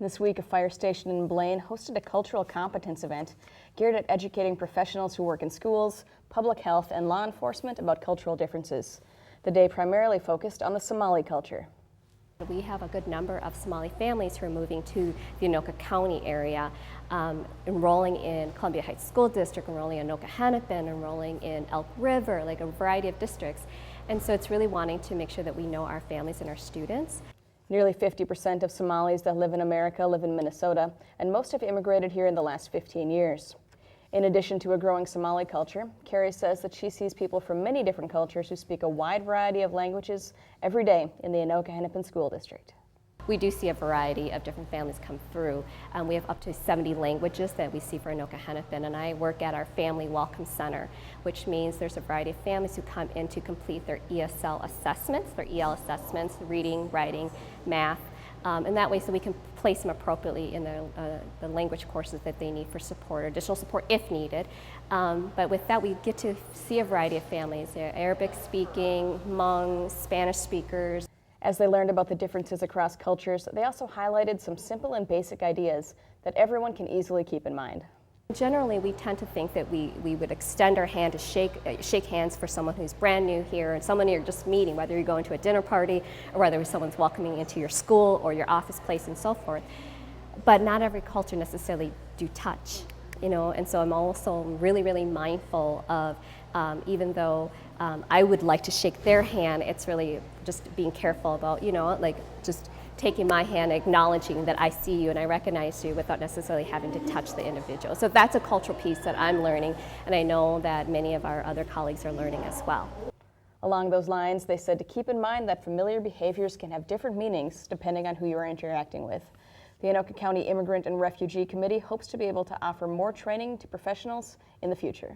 This week, a fire station in Blaine hosted a cultural competence event geared at educating professionals who work in schools, public health, and law enforcement about cultural differences. The day primarily focused on the Somali culture. We have a good number of Somali families who are moving to the Anoka County area, enrolling in Columbia Heights School District, enrolling in Anoka Hennepin, enrolling in Elk River, like a variety of districts. And so it's really wanting to make sure that we know our families and our students. Nearly 50% of Somalis that live in America live in Minnesota, and most have immigrated here in the last 15 years. In addition to a growing Somali culture, Carrie says that she sees people from many different cultures who speak a wide variety of languages every day in the Anoka Hennepin School District. We do see a variety of different families come through. We have up to 70 languages that we see for Anoka Hennepin, and I work at our Family Welcome Center, which means there's a variety of families who come in to complete their ESL assessments, their EL assessments, reading, writing, math, and that way so we can place them appropriately in the language courses that they need for support or additional support if needed. But with that, we get to see a variety of families, Arabic speaking, Hmong, Spanish speakers. As they learned about the differences across cultures, they also highlighted some simple and basic ideas that everyone can easily keep in mind. Generally, we tend to think that we would extend our hand to shake hands for someone who's brand new here and someone you're just meeting, whether you're going to a dinner party or whether someone's welcoming into your school or your office place and so forth. But not every culture necessarily do touch, you know, and so I'm also really, really mindful of, even though I would like to shake their hand, it's really just being careful about, you know, like just taking my hand, acknowledging that I see you and I recognize you without necessarily having to touch the individual. So that's a cultural piece that I'm learning, and I know that many of our other colleagues are learning as well. Along those lines, they said to keep in mind that familiar behaviors can have different meanings depending on who you are interacting with. The Anoka County Immigrant and Refugee Committee hopes to be able to offer more training to professionals in the future.